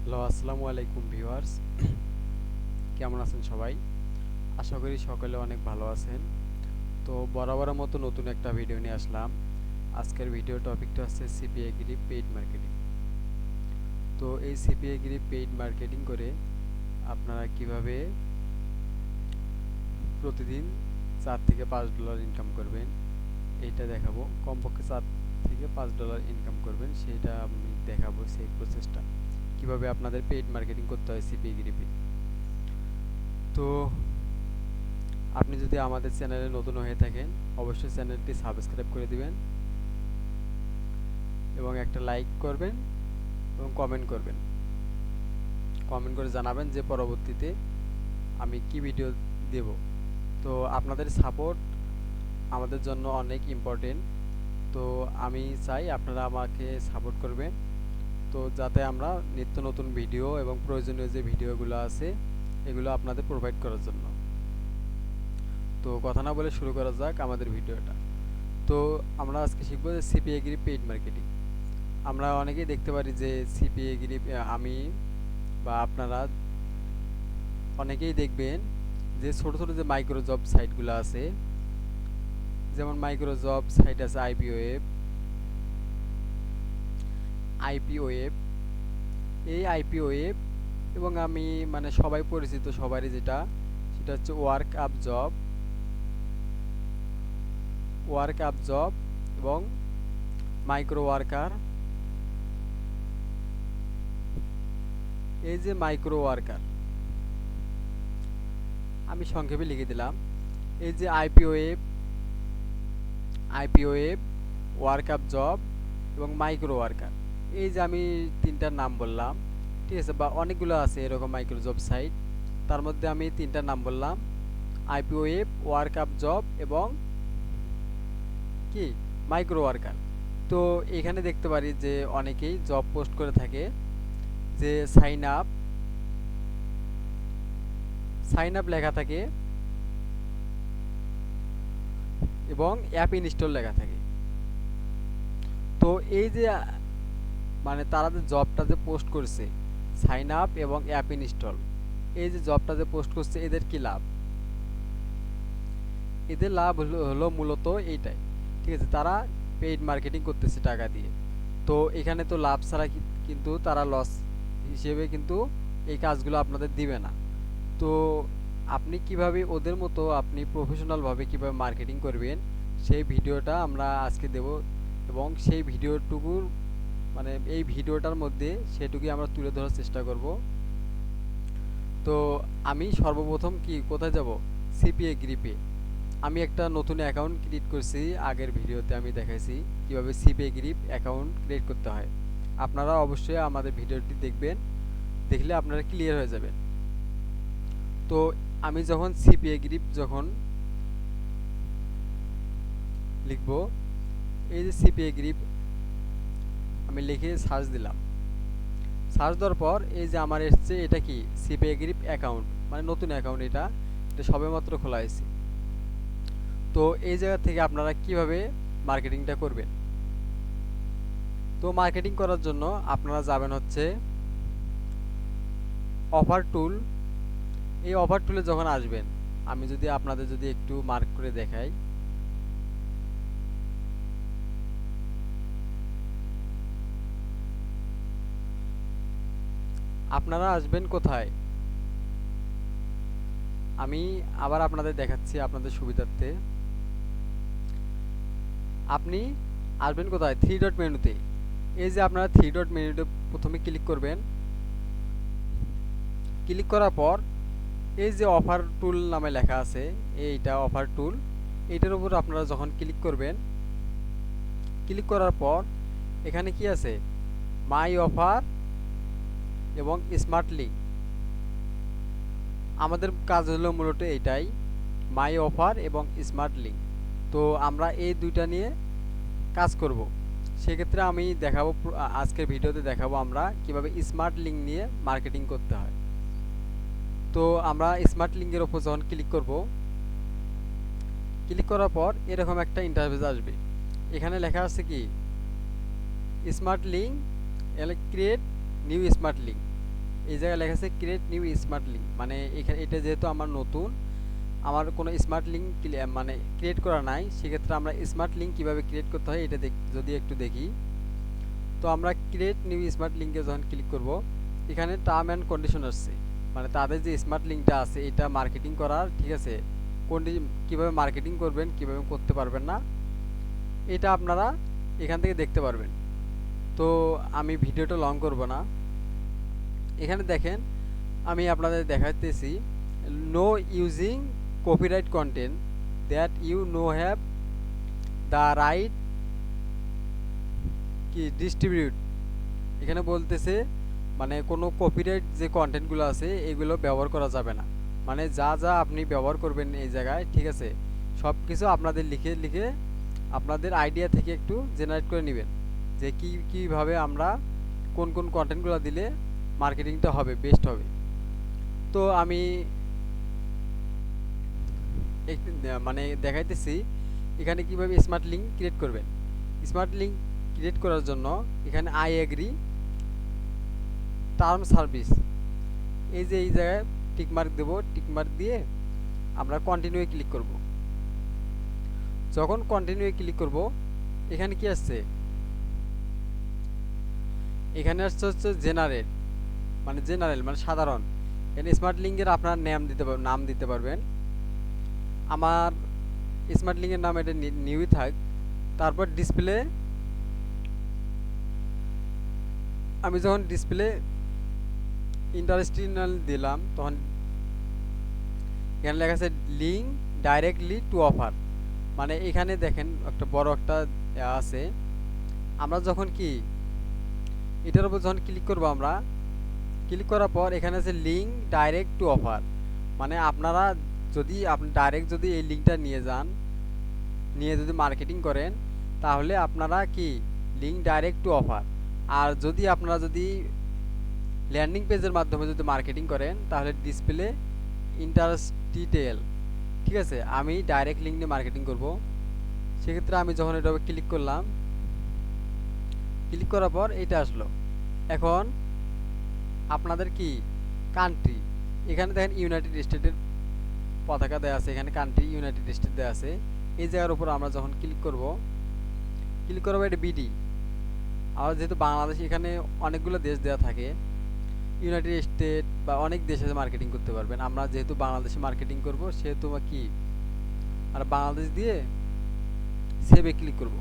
Hello, আসসালামু আলাইকুম viewers. কেমন আছেন সবাই? আশা করি সকলে অনেক ভালো আছেন। তো বরাবরের মতো নতুন একটা ভিডিও নিয়ে আসলাম। আজকের ভিডিও টপিকটা হচ্ছে সিপিএ গিরি পেইড মার্কেটিং। তো এই সিপিএ গিরি পেইড মার্কেটিং করে আপনারা কিভাবে প্রতিদিন $4 থেকে $5 ইনকাম করবেন এইটা দেখাবো। কমপক্ষে $4 থেকে $5 ইনকাম করবেন সেটা আমি দেখাবো, সেই প্রসেসটা কিভাবে আপনাদের পেইড মার্কেটিং করতে হয় সিপিএ গিরিপে। তো আপনি যদি আমাদের চ্যানেলে নতুন হয়ে থাকেন অবশ্যই চ্যানেলটি সাবস্ক্রাইব করে দিবেন এবং একটা লাইক করবেন এবং কমেন্ট করে জানাবেন যে পরবর্তীতে আমি কি ভিডিও দেব। তো আপনাদের সাপোর্ট আমাদের জন্য অনেক ইম্পর্টেন্ট। তো আমি চাই আপনারা আমাকে সাপোর্ট করবেন, তো যাতে আমরা নিত্য নতুন ভিডিও এবং প্রয়োজনীয় যে ভিডিওগুলো আছে এগুলো আপনাদের প্রোভাইড করার জন্য। তো কথা না বলে শুরু করা যাক আমাদের ভিডিওটা। তো আমরা আজকে শিখবো যে সিপিএ গিরি পেইড মার্কেটিং। আমরা অনেকেই দেখতে পারি যে সিপিএ গিরি, আমি বা আপনারা অনেকেই দেখবেন যে ছোট ছোট যে মাইক্রো জব সাইটগুলো আছে, যেমন মাইক্রো জব সাইট আছে আইপি ওয়েব। এই আইপি ওয়েব এবং আমি মানে সবাই পরিচিত সবারই যেটা, সেটা হচ্ছে ওয়ার্ক আপ জব এবং মাইক্রো ওয়ার্কার। এই যে মাইক্রো ওয়ার্কার আমি সংক্ষেপে লিখে দিলাম। এই যে IP web, work up job এবং মাইক্রো ওয়ার্কার, এই যে আমি তিনটার নাম বললাম, ঠিক আছে, বা অনেকগুলো আছে এরকম মাইক্রো জব সাইট, তার মধ্যে আমি তিনটার নাম বললাম: IP web, work up job এবং কি মাইক্রো ওয়ার্কার। তো এখানে দেখতে পারি যে অনেকেই জব পোস্ট করে থাকে যে সাইন আপ লেখা থাকে এবং অ্যাপ ইনস্টল লেখা থাকে। তো এই যে মানে তারা যে জবটা যে পোস্ট করছে, সাইন আপ এবং অ্যাপ ইনস্টল, এই যে জবটা যে পোস্ট করছে, এদের কি লাভ? এদের লাভ হলো মূলত এইটাই, ঠিক আছে, তারা পেইড মার্কেটিং করতেছে টাকা দিয়ে। তো এখানে তো লাভ ছাড়া কিন্তু তারা লস হিসেবে কিন্তু এই কাজগুলো আপনাদের দিবে না। তো আপনি কিভাবে ওদের মতো আপনি প্রফেশনালভাবে কিভাবে মার্কেটিং করবেন সেই ভিডিওটা আমরা আজকে দেব, এবং সেই ভিডিওটুকুর মানে এই ভিডিওটার মধ্যে সেটুকুই আমরা তুলে ধরার চেষ্টা করব। তো আমি সর্বপ্রথম কোথায় যাব? সিপিএ গ্রিপে আমি একটা নতুন অ্যাকাউন্ট ক্রিয়েট করছি। আগের ভিডিওতে আমি দেখাইছি কিভাবে সিপিএ গ্রিপ অ্যাকাউন্ট ক্রিয়েট করতে হয়। আপনারা অবশ্যই আমাদের ভিডিওটি দেখবেন, দেখলে আপনারা ক্লিয়ার হয়ে যাবেন। তো আমি যখন সিপিএ গ্রিপ যখন লিখব, এই যে সিপিএ গ্রিপ আমি লিখে সার্চ দিলাম। সার্চ দেওয়ার পর এই যে আমার এসছে এটা কি সিপিএ গ্রিপ অ্যাকাউন্ট, মানে নতুন অ্যাকাউন্ট, এটা সবেমাত্র খোলা হয়েছে। তো এই জায়গা থেকে আপনারা কিভাবে মার্কেটিংটা করবেন? তো মার্কেটিং করার জন্য আপনারা যাবেন হচ্ছে অফার টুল। এই অফার টুলে যখন আসবেন, আমি যদি আপনাদের যদি একটু মার্ক করে দেখাই, আপনারা আসবেন কোথায়? আমি আবার আপনাদের দেখাচ্ছি আপনাদের সুবিধার্থে। আপনি আসবেন কোথায়? থ্রি ডট মেনুতে। এই যে আপনারা থ্রি ডট মেনুতে প্রথমে ক্লিক করবেন। ক্লিক করার পর এই যে অফার টুল নামে লেখা আছে, এইটা অফার টুল, এইটার উপর আপনারা যখন ক্লিক করবেন, ক্লিক করার পর এখানে কি আছে? মাই অফার এবং স্মার্ট লিঙ্ক। আমাদের কাজ হলো মূলত এইটাই, মাই অফার এবং স্মার্ট লিঙ্ক। তো আমরা এই দুইটা নিয়ে কাজ করব। সেক্ষেত্রে আমি দেখাবো, আজকের ভিডিওতে দেখাবো আমরা কিভাবে স্মার্ট লিঙ্ক নিয়ে মার্কেটিং করতে হয়। তো আমরা স্মার্ট লিঙ্কের উপর যখন ক্লিক করব, ক্লিক করার পর এরকম একটা ইন্টারফেস আসবে। এখানে লেখা আছে কি smart link, create new smart link. এই জায়গায় লেখা আছে ক্রিয়েট নিউ স্মার্ট লিঙ্ক, মানে এখানে এটা যেহেতু আমার নতুন, আমার কোনো স্মার্ট লিঙ্ক মানে ক্রিয়েট করা নাই, সেক্ষেত্রে আমরা স্মার্ট লিঙ্ক কীভাবে ক্রিয়েট করতে হয় এটা যদি একটু দেখি। তো আমরা ক্রিয়েট নিউ স্মার্ট লিঙ্কে যখন ক্লিক করব, এখানে টার্ম অ্যান্ড কন্ডিশন আসছে, মানে তাদের যে স্মার্ট লিঙ্কটা আছে এটা মার্কেটিং করার, ঠিক আছে, কীভাবে মার্কেটিং করবেন, কীভাবে করতে পারবেন না, এটা আপনারা এখান থেকে দেখতে পারবেন। তো আমি ভিডিওটা লং করব না, এখানে দেখেন আমি আপনাদের দেখাতেছি no using copyright content that you know have the right কি ডিস্ট্রিবিউট। এখানে বলতেছে মানে কোনো কপিরাইট যে কন্টেন্টগুলো আছে এগুলো ব্যবহার করা যাবে না, মানে যা যা আপনি ব্যবহার করবেন এই জায়গায়, ঠিক আছে, সব কিছু আপনাদের লিখে লিখে আপনাদের আইডিয়া থেকে একটু জেনারেট করে নেবেন যে কীভাবে আমরা কোন কোন কন্টেন্টগুলো দিলে মার্কেটিংটা হবে, বেস্ট হবে। তো আমি মানে দেখাইতেছি এখানে কিভাবে স্মার্ট লিঙ্ক ক্রিয়েট করবেন। স্মার্ট লিঙ্ক ক্রিয়েট করার জন্য এখানে আই এগ্রি টার্ম সার্ভিস, এই যে এই জায়গায় টিকমার্ক দেবো, টিকমার্ক দিয়ে আমরা কন্টিনিউ ক্লিক করব। যখন কন্টিনিউ ক্লিক করব এখানে কি আসছে, এখানে আসছে হচ্ছে জেনারেল, মানে সাধারণ। এখানে স্মার্ট লিঙ্কের আপনার নাম দিতে পারবেন। আমার স্মার্ট লিঙ্কের নাম এটা নিউই থাক। তারপর ডিসপ্লে, আমি যখন ডিসপ্লে ইন্টারেস্টিনাল দিলাম তখন এখানে লেখা আছে লিঙ্ক ডাইরেক্টলি টু অফার, মানে এখানে দেখেন একটা বড় একটা আছে। আমরা যখন কি এটার উপর যখন ক্লিক করবো, আমরা ক্লিক করার পর এখানে আছে লিঙ্ক ডাইরেক্ট টু অফার, মানে আপনারা যদি আপনি ডাইরেক্ট যদি এই লিঙ্কটা নিয়ে যদি মার্কেটিং করেন তাহলে আপনারা কি লিঙ্ক ডাইরেক্ট টু অফার। আর যদি আপনারা যদি ল্যান্ডিং পেজের মাধ্যমে যদি মার্কেটিং করেন তাহলে ডিসপ্লে ইন্টারেস্টিটেল, ঠিক আছে। আমি ডাইরেক্ট লিঙ্ক নিয়ে মার্কেটিং করব, সেক্ষেত্রে আমি যখন এটা ক্লিক করলাম, ক্লিক করার পর এটা আসলো। এখন আপনাদের কি কান্ট্রি, এখানে দেখেন ইউনাইটেড স্টেটের পতাকা দেওয়া আছে, এখানে কান্ট্রি ইউনাইটেড স্টেট দেওয়া আছে। এই জায়গার উপর আমরা যখন ক্লিক করব এটা বিডি। আর যেহেতু বাংলাদেশ, এখানে অনেকগুলো দেশ দেওয়া থাকে, ইউনাইটেড স্টেট বা অনেক দেশে মার্কেটিং করতে পারবেন। আমরা যেহেতু বাংলাদেশে মার্কেটিং করব সেহেতু কি আর বাংলাদেশ দিয়ে সেভে ক্লিক করব।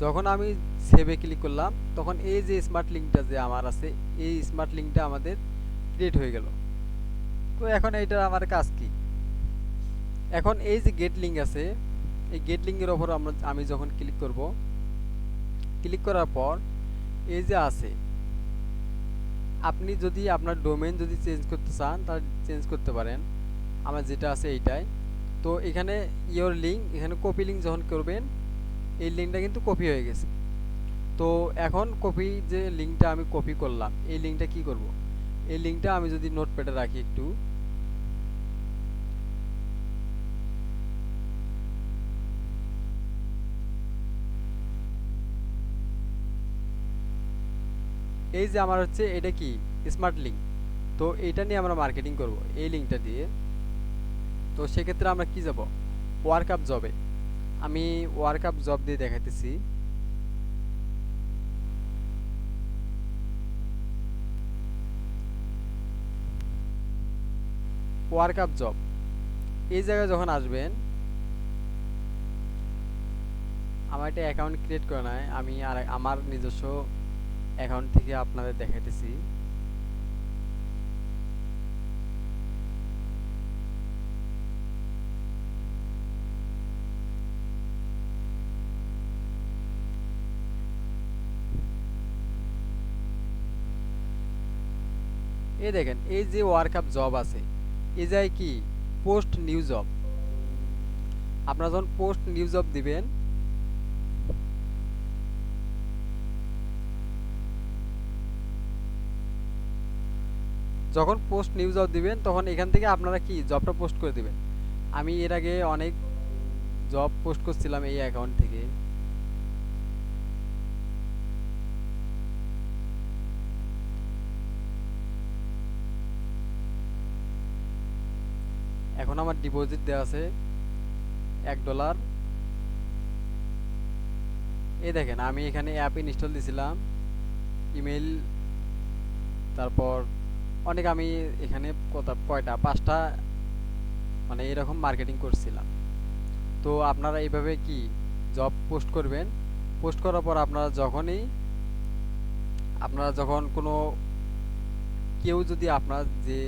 যখন আমি সেভে ক্লিক করলাম তখন এই যে স্মার্ট লিঙ্কটা যে আমার আছে, এই স্মার্ট লিঙ্কটা আমাদের ক্রিয়েট হয়ে গেল। তো এখন এইটার আমার কাজ কি, এখন এই যে গেট লিঙ্ক আছে, এই গেট লিঙ্কের ওপর আমি যখন ক্লিক করব, ক্লিক করার পর এই যে আছে, আপনি যদি আপনার ডোমেইন যদি চেঞ্জ করতে চান তাহলে চেঞ্জ করতে পারেন। আমার যেটা আছে এইটাই। তো এখানে ইয়োর লিঙ্ক, এখানে কপি লিঙ্ক যখন করবেন এই লিঙ্কটা কিন্তু কপি হয়ে গেছে। তো এখন কপি যে লিঙ্কটা আমি কপি করলাম, এই লিঙ্কটা কি করব, এই লিঙ্কটা আমি যদি নোটপ্যাডে রাখি একটু, এই যে আমার হচ্ছে এটা কি স্মার্ট লিঙ্ক। তো এইটা নিয়ে আমরা মার্কেটিং করব এই লিঙ্কটা দিয়ে। তো সেক্ষেত্রে আমরা কি যাব, ওয়ার্কআপ জবে। আমি ওয়ার্কআপ জব দিয়ে দেখাইতেছি। ওয়ার্কআপ জব এই জায়গায় যখন আসবেন, আমার একটা অ্যাকাউন্ট ক্রিয়েট করা নাই, আমি আর আমার নিজস্ব অ্যাকাউন্ট থেকে আপনাদের দেখাইতেছি। এই দেখেন এই যে ওয়ার্কআপ জব আছে, এই জায়গায় কি পোস্ট নিউ জব। আপনারা যখন পোস্ট নিউ জব দিবেন, যখন পোস্ট নিউ জব দিবেন তখন এখান থেকে আপনারা কি জবটা পোস্ট করে দিবেন। আমি এর আগে অনেক জব পোস্ট করছিলাম এই অ্যাকাউন্ট থেকে। এখন আমার ডিপোজিট দেওয়া আছে $1। এই দেখেন আমি এখানে অ্যাপ ইনস্টল দিছিলাম, ইমেল, তারপর অনেক আমি এখানে কয়টা 5টা মানে এরকম মার্কেটিং করছিলাম। তো আপনারা এইভাবে কি জব পোস্ট করবেন। পোস্ট করার পর আপনারা যখন কোনো কেউ যদি আপনার যে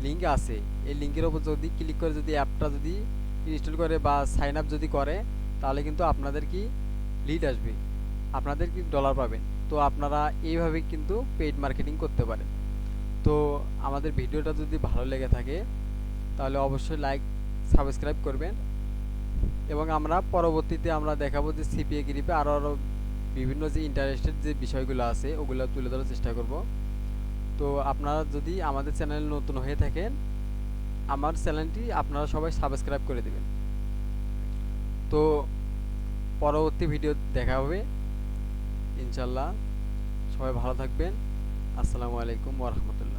লিঙ্ক আছে এই লিঙ্কের উপর যদি ক্লিক করে যদি অ্যাপটা যদি ইনস্টল করে বা সাইন আপ যদি করে, তাহলে কিন্তু আপনাদের কি লিড আসবে, আপনাদের কি ডলার পাবেন। তো আপনারা এইভাবে কিন্তু পেইড মার্কেটিং করতে পারেন। তো আমাদের ভিডিওটা যদি ভালো লেগে থাকে তাহলে অবশ্যই লাইক সাবস্ক্রাইব করবেন, এবং আমরা পরবর্তীতে আমরা দেখাবো যে সিপিএ গ্রিপে আরও বিভিন্ন যে ইন্টারেস্টেড যে বিষয়গুলো আছে ওগুলো তুলে ধরার চেষ্টা করব। তো আপনারা যদি আমাদের চ্যানেল নতুন হয়ে থাকেন, আমার চ্যানেলটি আপনারা সবাই সাবস্ক্রাইব করে দেবেন। তো পরবর্তী ভিডিও দেখা হবে ইনশাল্লাহ। সবাই ভালো থাকবেন। আসসালামু আলাইকুম ওয়া রাহমাতুল্লাহ।